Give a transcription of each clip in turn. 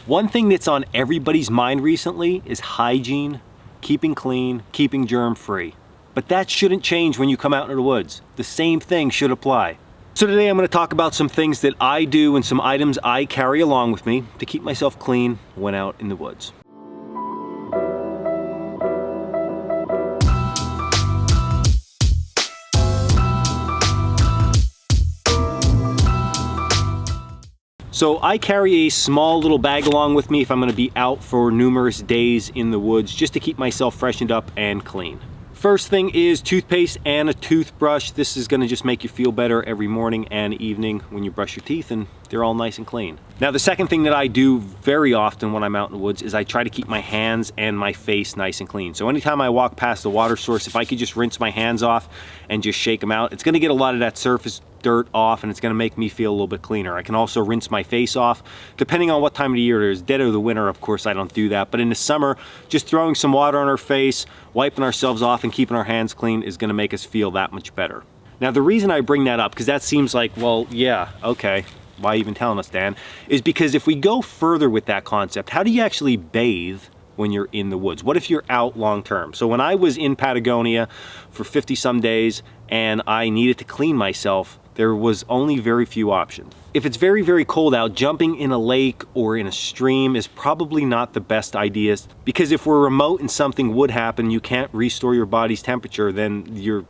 One thing that's on everybody's mind recently is hygiene, keeping clean, keeping germ-free. But that shouldn't change when you come out into the woods. The same thing should apply. So today I'm going to talk about some things that I do and some items I carry along with me to keep myself clean when out in the woods. So I carry a small little bag along with me if I'm going to be out for numerous days in the woods, just to keep myself freshened up and clean. First thing is toothpaste and a toothbrush. This is going to just make you feel better every morning and evening when you brush your teeth and they're all nice and clean. Now the second thing that I do very often when I'm out in the woods is I try to keep my hands and my face nice and clean. So anytime I walk past the water source, if I could just rinse my hands off and just shake them out, it's going to get a lot of that surface dirt off and it's going to make me feel a little bit cleaner. I can also rinse my face off depending on what time of the year it is. Dead of the winter, of course, I don't do that, but in the summer, just throwing some water on our face, wiping ourselves off and keeping our hands clean is going to make us feel that much better. Now the reason I bring that up, because that seems like, well, yeah, okay, why even telling us, Dan, is because if we go further with that concept, how do you actually bathe when you're in the woods? What if you're out long term? So when I was in Patagonia for 50 some days and I needed to clean myself, there was only very few options. If it's very, very cold out, jumping in a lake or in a stream is probably not the best idea, because if we're remote and something would happen, you can't restore your body's temperature, then you're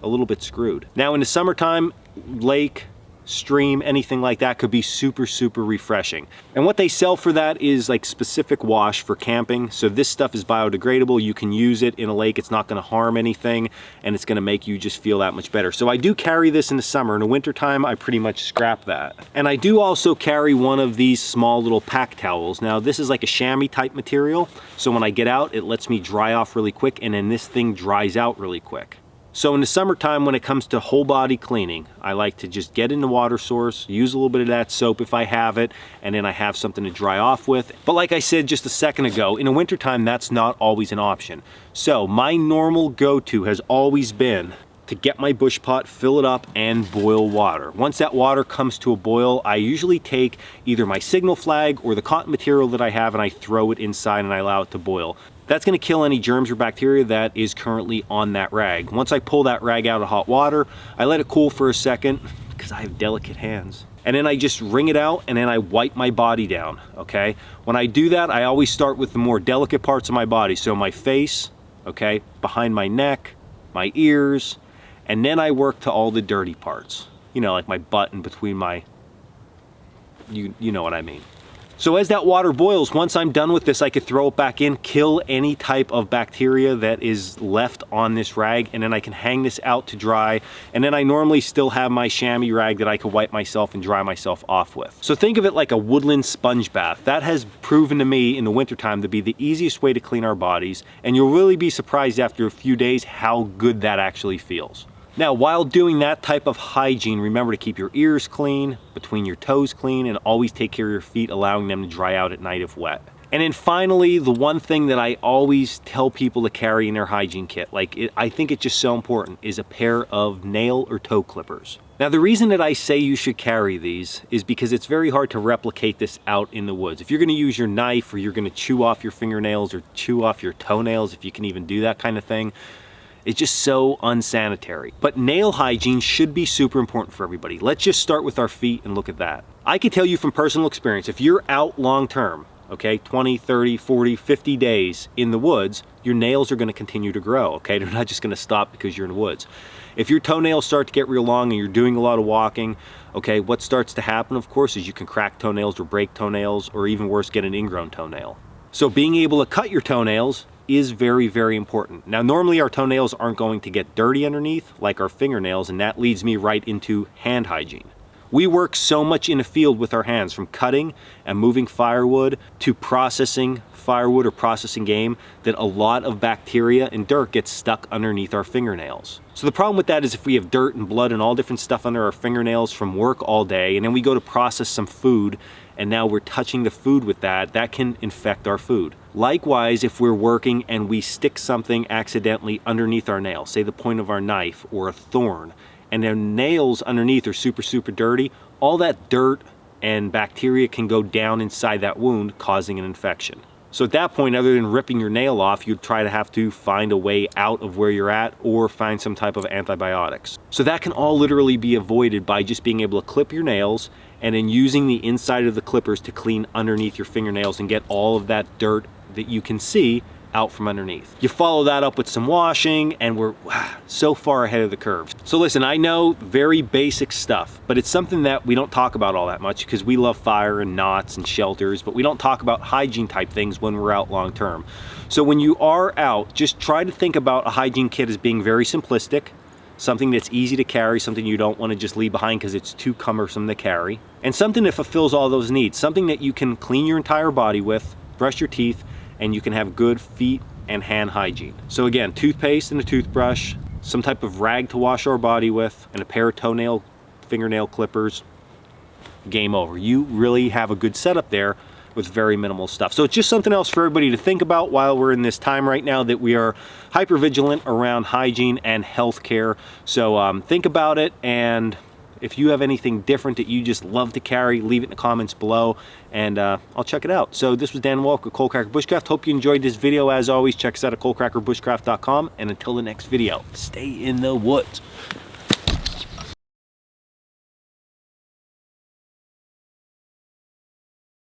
a little bit screwed. Now in the summertime, lake, stream, anything like that could be super, super refreshing. And what they sell for that is like specific wash for camping. So this stuff is biodegradable. You can use it in a lake. It's not going to harm anything and it's going to make you just feel that much better. So I do carry this in the summer. In the wintertime, I pretty much scrap that. And I do also carry one of these small little pack towels. Now this is like a chamois type material. So when I get out, it lets me dry off really quick, and then this thing dries out really quick. So in the summertime, when it comes to whole body cleaning, I like to just get in the water source, use a little bit of that soap if I have it, and then I have something to dry off with. But like I said just a second ago, in the wintertime, that's not always an option. So my normal go-to has always been to get my bush pot, fill it up, and boil water. Once that water comes to a boil, I usually take either my signal flag or the cotton material that I have and I throw it inside and I allow it to boil. That's going to kill any germs or bacteria that is currently on that rag. Once I pull that rag out of hot water, I let it cool for a second because I have delicate hands. And then I just wring it out and then I wipe my body down, okay? When I do that, I always start with the more delicate parts of my body. So my face, okay, behind my neck, my ears, and then I work to all the dirty parts. You know, like my butt and between my, you know what I mean. So as that water boils, once I'm done with this, I could throw it back in, kill any type of bacteria that is left on this rag, and then I can hang this out to dry. And then I normally still have my chamois rag that I could wipe myself and dry myself off with. So think of it like a woodland sponge bath. That has proven to me in the wintertime to be the easiest way to clean our bodies, and you'll really be surprised after a few days how good that actually feels. Now, while doing that type of hygiene, remember to keep your ears clean, between your toes clean, and always take care of your feet, allowing them to dry out at night if wet. And then finally, the one thing that I always tell people to carry in their hygiene kit, I think it's just so important, is a pair of nail or toe clippers. Now, the reason that I say you should carry these is because it's very hard to replicate this out in the woods. If you're gonna use your knife or you're gonna chew off your fingernails or chew off your toenails, if you can even do that kind of thing, it's just so unsanitary. But nail hygiene should be super important for everybody. Let's just start with our feet and look at that. I can tell you from personal experience, if you're out long term, okay, 20, 30, 40, 50 days in the woods, your nails are gonna continue to grow, okay? They're not just gonna stop because you're in the woods. If your toenails start to get real long and you're doing a lot of walking, okay, what starts to happen, of course, is you can crack toenails or break toenails, or even worse, get an ingrown toenail. So being able to cut your toenails is very, very important. Now, normally our toenails aren't going to get dirty underneath like our fingernails, and that leads me right into hand hygiene. We work so much in the field with our hands, from cutting and moving firewood to processing firewood or processing game, that a lot of bacteria and dirt gets stuck underneath our fingernails. So the problem with that is if we have dirt and blood and all different stuff under our fingernails from work all day, and then we go to process some food and now we're touching the food with that, that can infect our food. Likewise, if we're working and we stick something accidentally underneath our nail, say the point of our knife or a thorn, and their nails underneath are super, super dirty, all that dirt, and bacteria can go down inside that wound, causing an infection. So at that point, other than ripping your nail off, you'd try to have to find a way out of where you're at or find some type of antibiotics. So that can all literally be avoided by just being able to clip your nails and then using the inside of the clippers to clean underneath your fingernails and get all of that dirt that you can see out from underneath. You follow that up with some washing and we're so far ahead of the curve. So listen, I know very basic stuff, but it's something that we don't talk about all that much because we love fire and knots and shelters, but we don't talk about hygiene type things when we're out long term. So when you are out, just try to think about a hygiene kit as being very simplistic, something that's easy to carry, something you don't want to just leave behind because it's too cumbersome to carry, and something that fulfills all those needs, something that you can clean your entire body with, brush your teeth, and you can have good feet and hand hygiene. So again, toothpaste and a toothbrush, some type of rag to wash our body with, and a pair of fingernail clippers, game over. You really have a good setup there with very minimal stuff. So it's just something else for everybody to think about while we're in this time right now that we are hyper vigilant around hygiene and healthcare. So think about it, and if you have anything different that you just love to carry, leave it in the comments below, and I'll check it out. So this was Dan Walk with Coalcracker Bushcraft. Hope you enjoyed this video. As always, check us out at coalcrackerbushcraft.com, and until the next video, stay in the woods.